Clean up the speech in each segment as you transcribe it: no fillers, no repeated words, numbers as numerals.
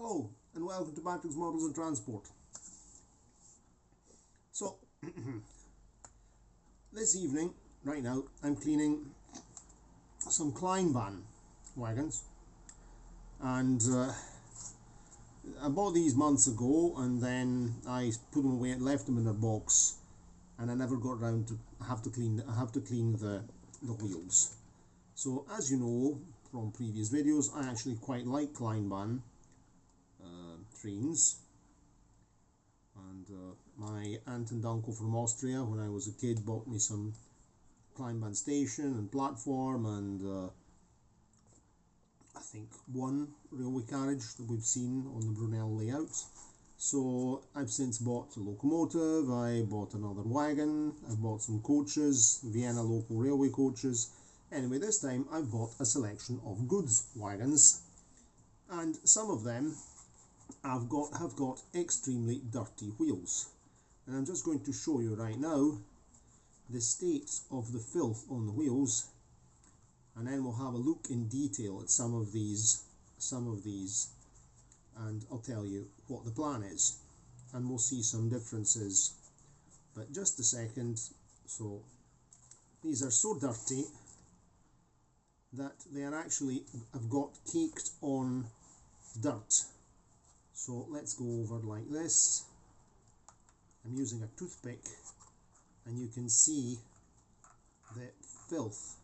Hello and welcome to Patrick's Models and Transport. So this evening, right now, I'm cleaning some Kleinbahn wagons, and I bought these months ago, and then I put them away and left them in a box, and I never got around to have to clean the wheels. So as you know from previous videos, I actually quite like Kleinbahn trains, and my aunt and uncle from Austria, when I was a kid, bought me some Kleinbahn station and platform, and I think one railway carriage that we've seen on the Brunel layout. So I've since bought a locomotive, I bought another wagon, I've bought some coaches, Vienna local railway coaches. Anyway, this time I've bought a selection of goods wagons, and some of them have got extremely dirty wheels. And I'm just going to show you right now the state of the filth on the wheels, and then we'll have a look in detail at some of these, and I'll tell you what the plan is, and we'll see some differences. But just a second. So these are so dirty that they are actually have got caked on dirt. So let's go over like this. I'm using a toothpick, and you can see the filth,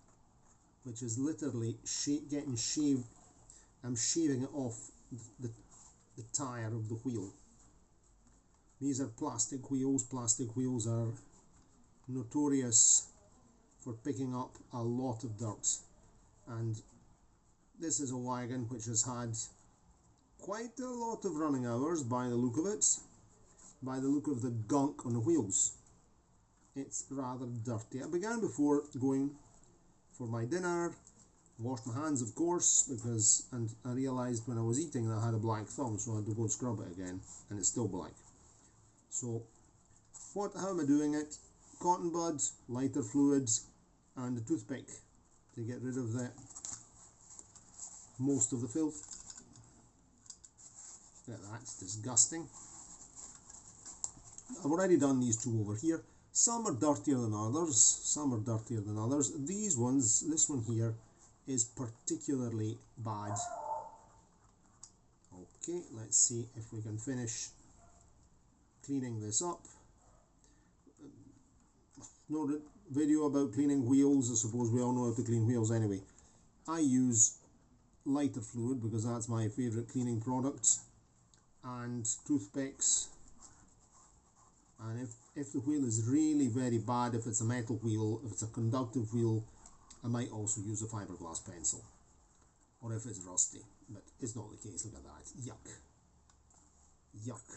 which is literally getting shaved. I'm shaving it off the tire of the wheel. These are plastic wheels. Plastic wheels are notorious for picking up a lot of dirt, and this is a wagon which has had quite a lot of running hours by the look of it, by the look of the gunk on the wheels. It's rather dirty. I began before going for my dinner, washed my hands of course, and I realised when I was eating that I had a black thumb, so I had to go scrub it again, and it's still black. So how am I doing it? Cotton bud, lighter fluids, and a toothpick to get rid of most of the filth. Yeah, that's disgusting. I've already done these two over here. Some are dirtier than others. These ones, this one here, is particularly bad. Okay, let's see if we can finish cleaning this up. No video about cleaning wheels. I suppose we all know how to clean wheels anyway. I use lighter fluid because that's my favourite cleaning product, and toothpicks. And if the wheel is really very bad, if it's a metal wheel, if it's a conductive wheel, I might also use a fiberglass pencil, or if it's rusty, but it's not the case. Look at that. Yuck.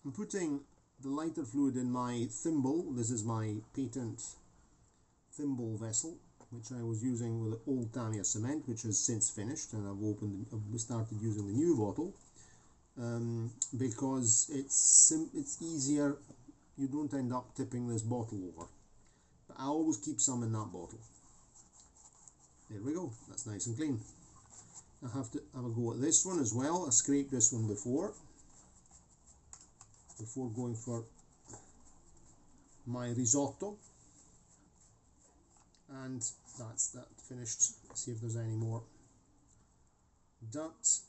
I'm putting the lighter fluid in my thimble. This is my patent thimble vessel, which I was using with the old Tamiya cement, which has since finished, and I've started using the new bottle, because it's easier. You don't end up tipping this bottle over. But I always keep some in that bottle. There we go. That's nice and clean. I have to have a go at this one as well. I scraped this one before going for my risotto, and that's that finished. Let's see if there's any more dirt.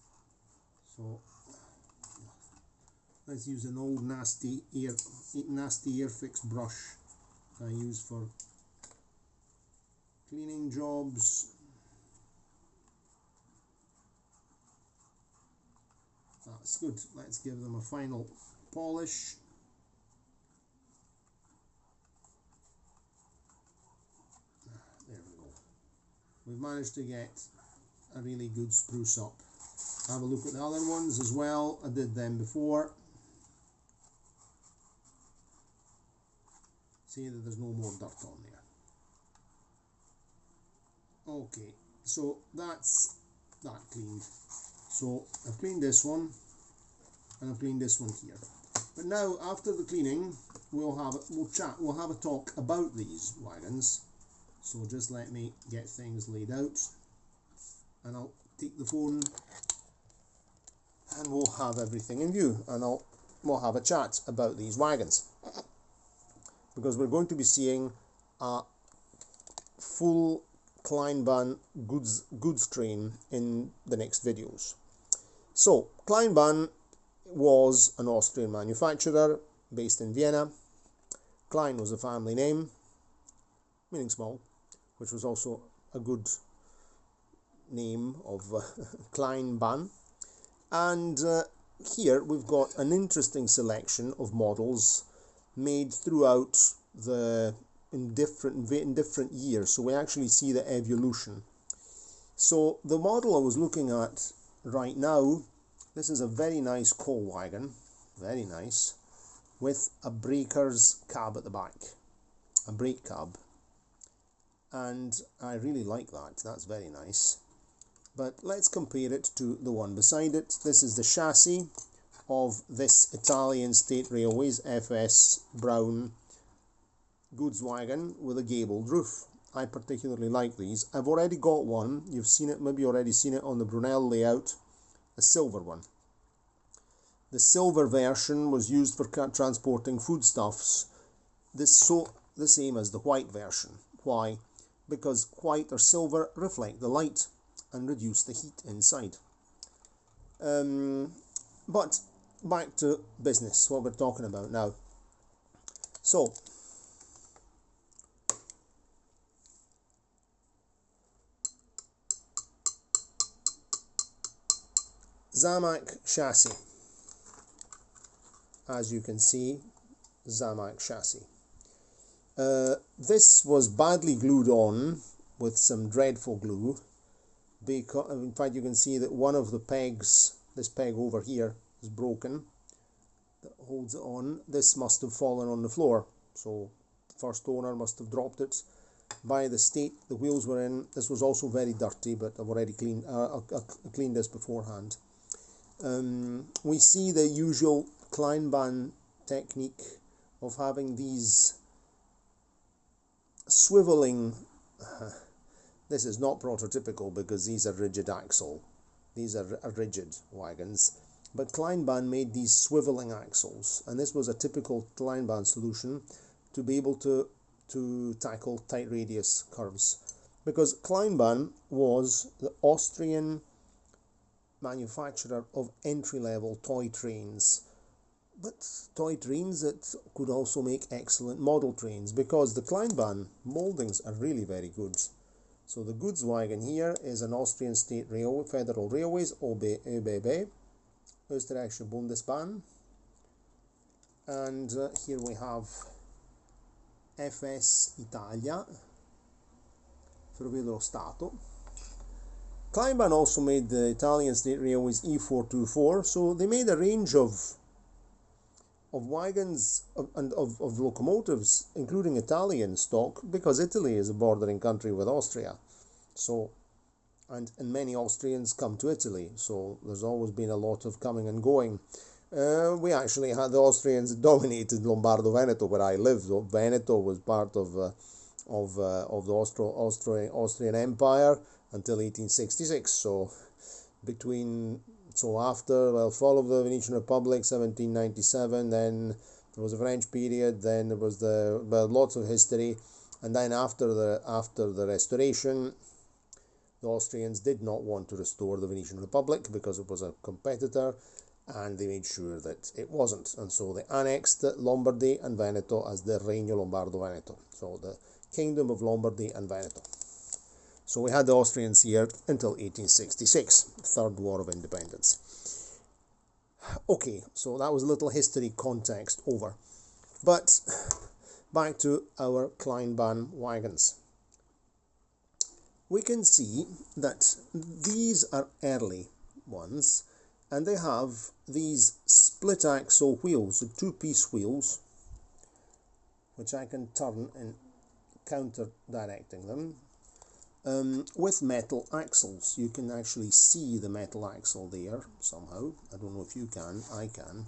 So let's use an old nasty Airfix brush I use for cleaning jobs. That's good. Let's give them a final polish. There we go. We've managed to get a really good spruce up. Have a look at the other ones as well. I did them before. See that there's no more dirt on there. Okay, so that's that cleaned. So I've cleaned this one, and I've cleaned this one here. But now, after the cleaning, we'll have a talk about these wagons. So just let me get things laid out, and I'll take the phone and we'll have everything in view, and we'll have a chat about these wagons, because we're going to be seeing a full Kleinbahn goods train in the next videos. So Kleinbahn was an Austrian manufacturer based in Vienna. Klein was a family name, meaning small, which was also a good name of Kleinbahn. And here we've got an interesting selection of models made throughout in different years, so we actually see the evolution. So the model I was looking at right now, this is a very nice coal wagon, very nice, with a breaker's cab at the back, a brake cab, and I really like that. That's very nice. But let's compare it to the one beside it. This is the chassis of this Italian State Railways FS Brown goods wagon with a gabled roof. I particularly like these. I've already got one. You've seen it, maybe already seen it on the Brunel layout, a silver one. The silver version was used for transporting foodstuffs. The same as the white version. Why? Because white or silver reflect the light and reduce the heat inside. But back to business, what we're talking about now. So, Zamak chassis. As you can see, Zamak chassis. This was badly glued on with some dreadful glue, because in fact you can see that one of the pegs, this peg over here, is broken that holds it on. This must have fallen on the floor, so the first owner must have dropped it. By the state the wheels were in, this was also very dirty, but I've already cleaned this beforehand. We see the usual Kleinbahn technique of having these swiveling. This is not prototypical because these are rigid axle. These are rigid wagons. But Kleinbahn made these swiveling axles, and this was a typical Kleinbahn solution to be able to tackle tight radius curves. Because Kleinbahn was the Austrian manufacturer of entry-level toy trains, but toy trains that could also make excellent model trains, because the Kleinbahn mouldings are really very good. So the goods wagon here is an Austrian State Railway, Federal Railways, ÖBB, Österreichische Bundesbahn, and here we have FS Italia, Ferrovie dello Stato. Kleinbahn also made the Italian State Railways E424, so they made a range of wagons and of locomotives, including Italian stock, because Italy is a bordering country with Austria. So, and many Austrians come to Italy, so there's always been a lot of coming and going. We actually had the Austrians dominated Lombardo-Veneto, where I live. So Veneto was part of the Austrian Empire until 1866. So fall of the Venetian Republic, 1797. Then there was a French period. Then there was lots of history, and then after the Restoration, the Austrians did not want to restore the Venetian Republic because it was a competitor, and they made sure that it wasn't, and so they annexed Lombardy and Veneto as the Regno Lombardo-Veneto, so the Kingdom of Lombardy and Veneto. So we had the Austrians here until 1866, Third War of Independence. Okay, so that was a little history context over. But back to our Kleinbahn wagons. We can see that these are early ones, and they have these split axle wheels, so two-piece wheels, which I can turn and counter directing them, with metal axles. You can actually see the metal axle there somehow. I don't know if you can. I can.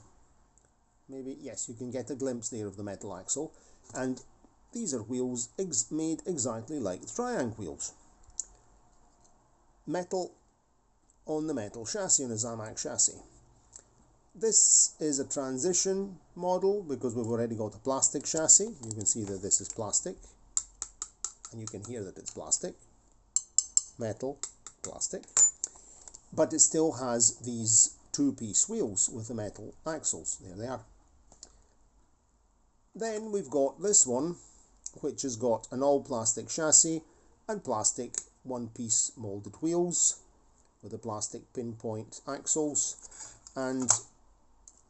Maybe, yes, you can get a glimpse there of the metal axle. And these are wheels made exactly like the triangle wheels. Metal on the metal chassis, on a Zamak chassis. This is a transition model because we've already got a plastic chassis. You can see that this is plastic, and you can hear that it's plastic, metal, plastic, but it still has these two-piece wheels with the metal axles. There they are. Then we've got this one, which has got an all-plastic chassis and plastic one-piece molded wheels with the plastic pinpoint axles, and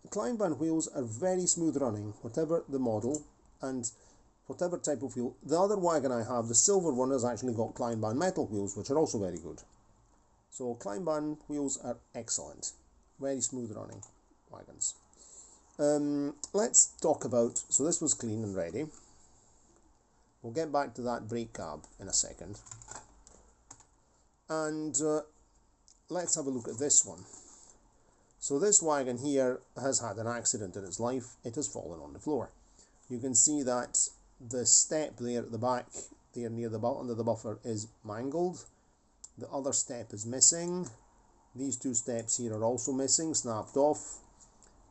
Kleinbahn wheels are very smooth running, whatever the model and whatever type of wheel. The other wagon I have, the silver one, has actually got Kleinbahn metal wheels, which are also very good. So Kleinbahn wheels are excellent, very smooth running wagons. Let's talk about, so this was clean and ready. We'll get back to that brake cab in a second. And let's have a look at this one. So this wagon here has had an accident in its life. It has fallen on the floor. You can see that the step there at the back, there near the under the buffer, is mangled. The other step is missing. These two steps here are also missing, snapped off.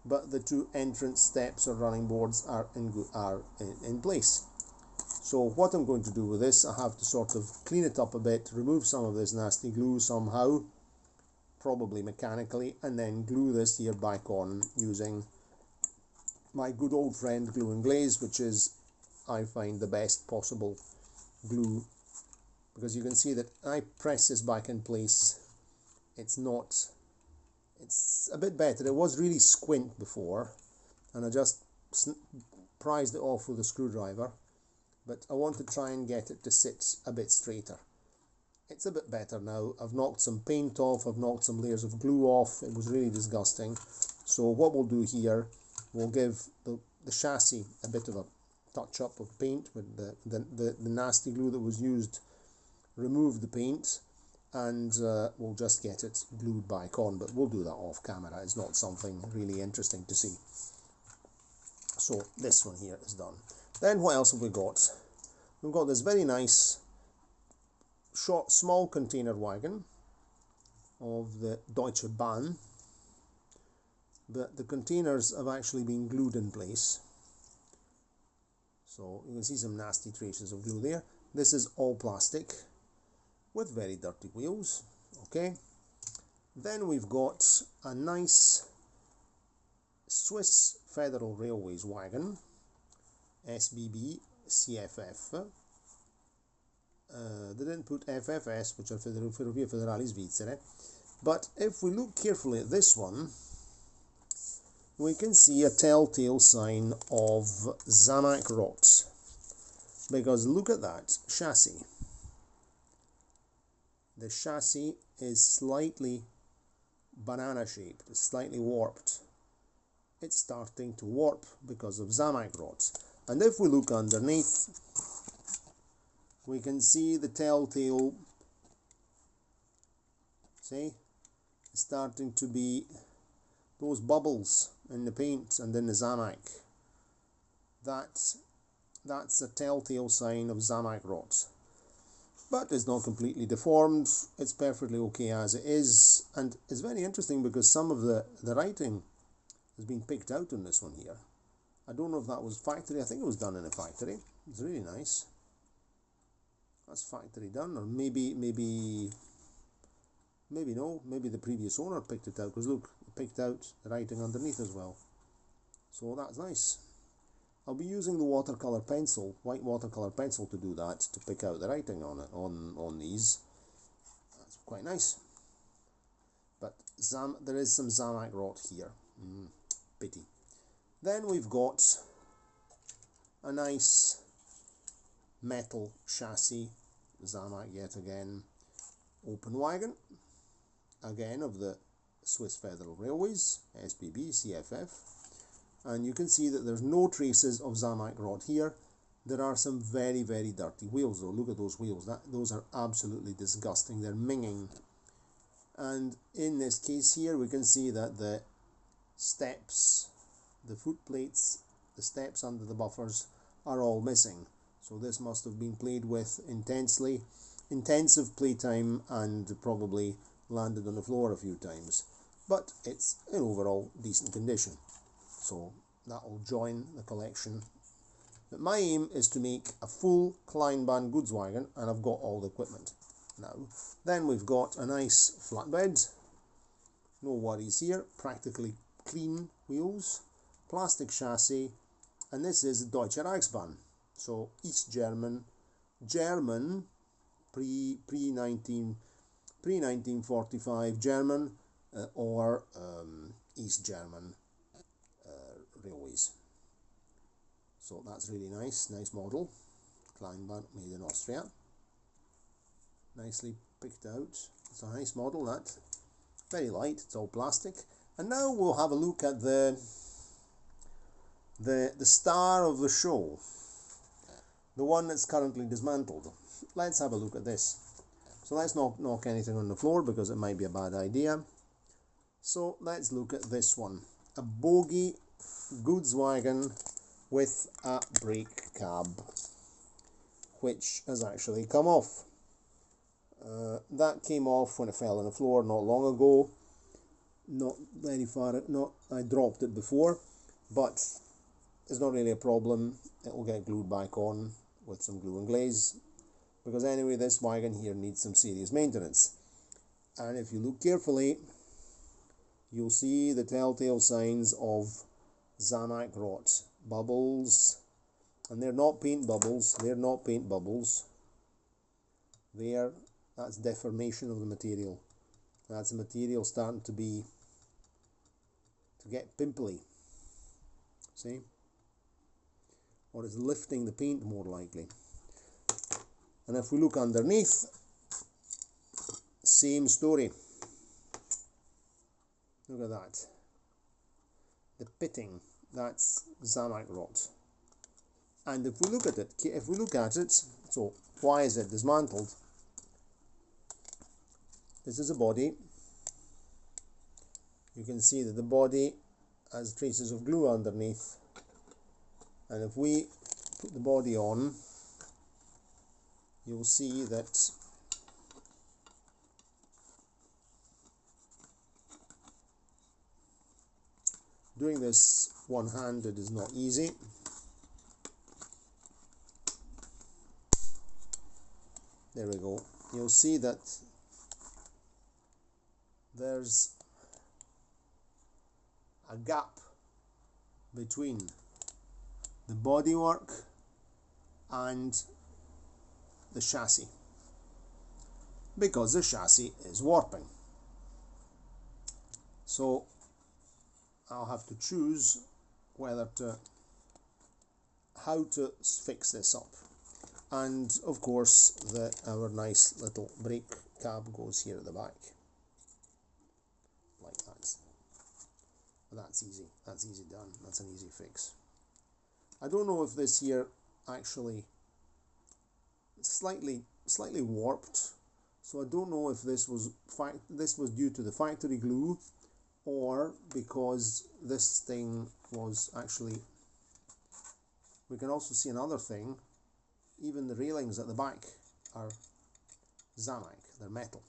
But the two entrance steps or running boards are in place. So what I'm going to do with this, I have to sort of clean it up a bit, remove some of this nasty glue somehow, probably mechanically, and then glue this here back on using my good old friend Glue and Glaze, which is, I find, the best possible glue, because you can see that I press this back in place. It's a bit better. It was really squint before, and I just prized it off with a screwdriver, but I want to try and get it to sit a bit straighter. It's a bit better now. I've knocked some paint off, I've knocked some layers of glue off. It was really disgusting. So what we'll do here, we'll give the chassis a bit of a touch up of paint with the nasty glue that was used. Remove the paint, and we'll just get it glued back on, but we'll do that off camera. It's not something really interesting to see. So this one here is done. Then what else have we got? We've got this very nice short, small container wagon of the Deutsche Bahn, but the containers have actually been glued in place. So you can see some nasty traces of glue there. This is all plastic with very dirty wheels. Okay. Then we've got a nice Swiss Federal Railways wagon, SBB CFF. They didn't put FFS, which are Ferrovie Federali Svizzere, but if we look carefully at this one, we can see a telltale sign of Zamak rot, because look at that chassis. The chassis is slightly banana shaped, slightly warped. It's starting to warp because of Zamak rot. And if we look underneath, we can see the telltale, see, it's starting to be those bubbles in the paint and in the Zamak. That's a telltale sign of Zamak rot. But it's not completely deformed, it's perfectly okay as it is, and it's very interesting because some of the writing has been picked out on this one here. I don't know if that was factory. I think it was done in a factory. It's really nice. That's factory done, or maybe no, maybe the previous owner picked it out, because look, it picked out the writing underneath as well. So that's nice. I'll be using the watercolor pencil, white watercolor pencil, to do that, to pick out the writing on it, on these. That's quite nice. But there is some Zamak rot here. Pity. Then we've got a nice metal chassis, Zamak yet again, open wagon, again of the Swiss Federal Railways, SBB CFF, and you can see that there's no traces of Zamak rot here. There are some very, very dirty wheels though. Look at those wheels. Those are absolutely disgusting. They're minging. And in this case here, we can see that the steps, the foot plates, the steps under the buffers are all missing. So this must have been played with intensive playtime, and probably landed on the floor a few times. but it's in overall decent condition. So that will join the collection. But my aim is to make a full Kleinbahn goods wagon, and I've got all the equipment now. Then we've got a nice flatbed, no worries here, practically clean wheels, plastic chassis, and this is Deutsche Reichsbahn, so East German, pre 1945 German, or East German railways. So that's really nice model, Kleinbahn, made in Austria. Nicely picked out. It's a nice model, that. Very light, it's all plastic. And now we'll have a look at the star of the show, the one that's currently dismantled. Let's have a look at this. So let's not knock anything on the floor because it might be a bad idea. So let's look at this one, a bogie goods wagon with a brake cab, which has actually come off. That came off when it fell on the floor not long ago. Not very far, I dropped it before, but it's not really a problem. It will get glued back on with some glue and glaze, because anyway this wagon here needs some serious maintenance. And if you look carefully, you'll see the telltale signs of Zamak rot, bubbles, and they're not paint bubbles, that's deformation of the material. That's the material starting to get pimply, see, or it's lifting the paint more likely. And if we look underneath, same story. Look at that, the pitting, that's Zamak rot. And if we look at it, so why is it dismantled? This is a body. You can see that the body has traces of glue underneath, and if we put the body on, you'll see that doing this one-handed is not easy. There we go. You'll see that there's a gap between the bodywork and the chassis, because the chassis is warping. So I'll have to choose how to fix this up. And of course our nice little brake cab goes here at the back, like that. That's easy done, that's an easy fix. I don't know if this here actually slightly warped, so I don't know if this was due to the factory glue, or because this thing was actually, we can also see another thing, even the railings at the back are Zamak, they're metal.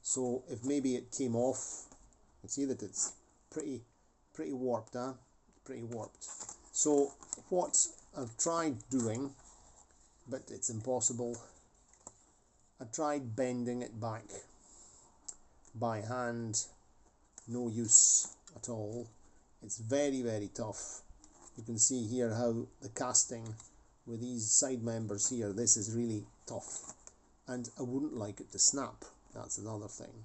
So if maybe it came off, you can see that it's pretty warped, pretty warped. So what I've tried doing, but it's impossible, I tried bending it back by hand, no use at all. It's very tough. You can see here how the casting with these side members here, this is really tough, and I wouldn't like it to snap. That's another thing.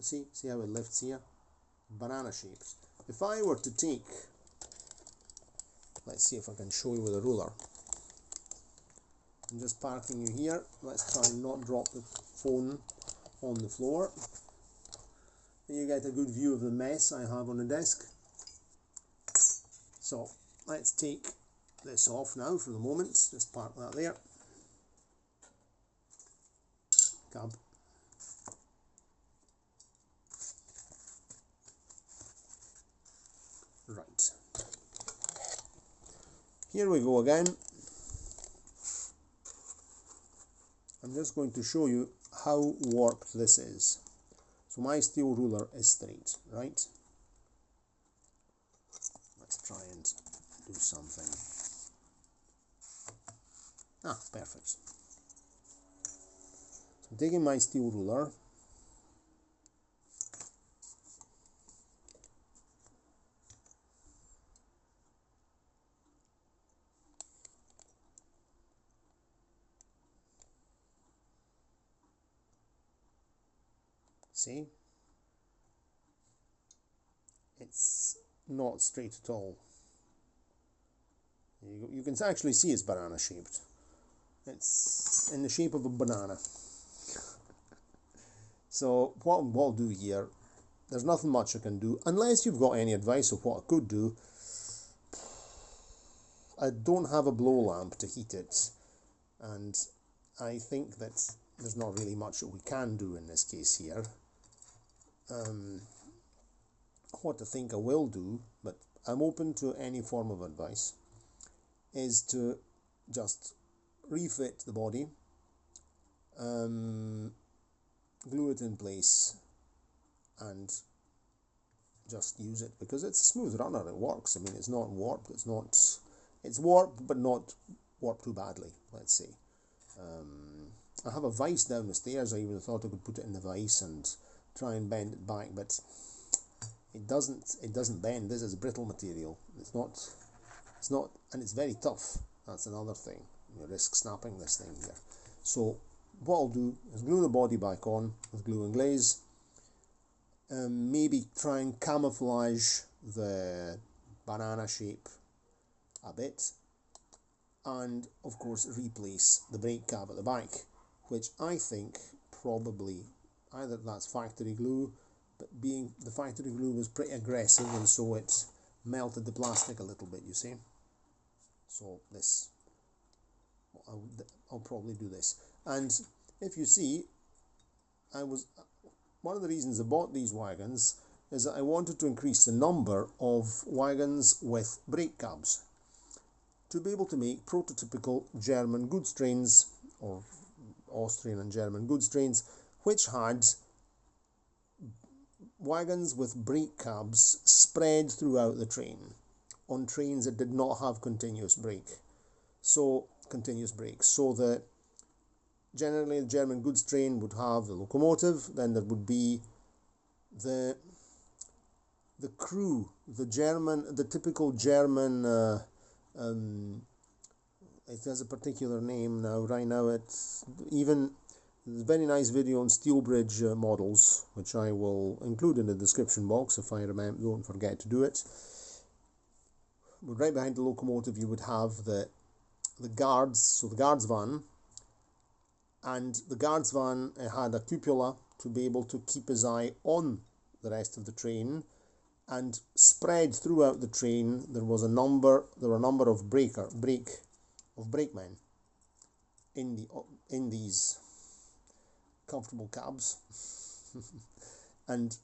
See how it lifts here, banana shaped. If I were to take, let's see if I can show you with a ruler. I'm just parking you here. Let's try and not drop the phone on the floor. You get a good view of the mess I have on the desk. So let's take this off now for the moment. Just park that there. Cab. Right. Here we go again. I'm just going to show you how warped this is. So my steel ruler is straight, right? Let's try and do something. Ah, perfect. So I'm taking my steel ruler. See? It's not straight at all. You can actually see it's banana shaped. It's in the shape of a banana. So what I'll do here, there's nothing much I can do, unless you've got any advice of what I could do. I don't have a blow lamp to heat it, and I think that there's not really much that we can do in this case here. What I think I will do, but I'm open to any form of advice, is to just refit the body, glue it in place, and just use it, because it's a smooth runner. It works. I mean, it's not warped. It's warped, but not warped too badly, let's say. I have a vise down the stairs. I even thought I could put it in the vise and try and bend it back, but it doesn't bend. This is brittle material. It's not, and it's very tough. That's another thing. You risk snapping this thing here. So what I'll do is glue the body back on with glue and glaze. Maybe try and camouflage the banana shape a bit, and of course replace the brake cab at the back, which I think probably either that's factory glue, but being the factory glue was pretty aggressive, and so it melted the plastic a little bit, you see. So this, I'll probably do this. And if you see, one of the reasons I bought these wagons is that I wanted to increase the number of wagons with brake cabs to be able to make prototypical German goods trains, or Austrian and German goods trains, which had wagons with brake cabs spread throughout the train on trains that did not have continuous brakes. So that generally the German goods train would have the locomotive, then there would be the crew, the typical German, it has a particular name now. Right now it's even, there's a very nice video on steel bridge models, which I will include in the description box if I remember, don't forget to do it. But right behind the locomotive you would have the guards, so the guards van, and the guards van had a cupola to be able to keep his eye on the rest of the train, and spread throughout the train there were a number of brakemen in these comfortable cabs, and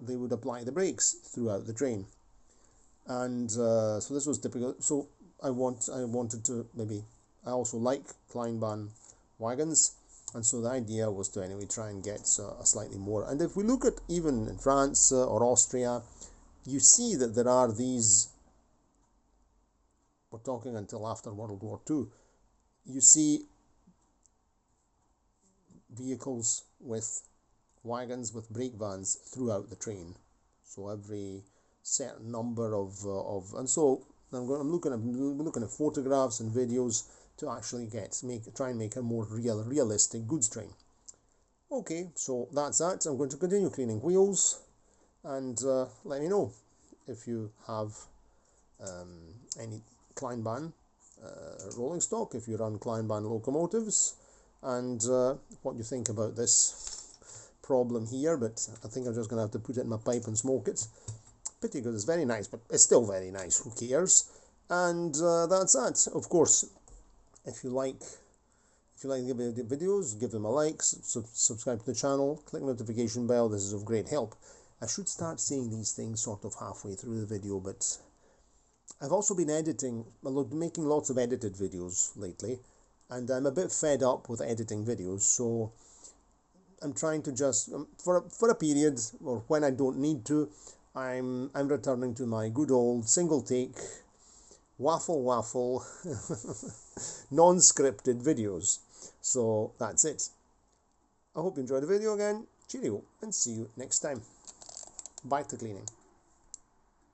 they would apply the brakes throughout the train. And so this was typical. So I wanted to, maybe I also like Kleinbahn wagons, and so the idea was to anyway try and get a slightly more. And if we look at even in France or Austria, you see that there are these, we're talking until after World War II, you see vehicles with wagons with brake vans throughout the train. So every certain number of and so I'm looking at photographs and videos to actually try and make a more realistic goods train. Okay, so that's that. I'm going to continue cleaning wheels, and let me know if you have any Kleinbahn rolling stock, if you run Kleinbahn locomotives, and what you think about this problem here. But I think I'm just going to have to put it in my pipe and smoke it. Pity, because it's very nice, but it's still very nice, who cares? And that's that. Of course, if you like the videos, give them a like, subscribe to the channel, click the notification bell. This is of great help. I should start saying these things sort of halfway through the video, but I've also been making lots of edited videos lately, and I'm a bit fed up with editing videos, so I'm trying to just for a period, or when I don't need to, I'm returning to my good old single take waffle non-scripted videos. So that's it. I hope you enjoyed the video again. Cheerio, and see you next time. Back to cleaning.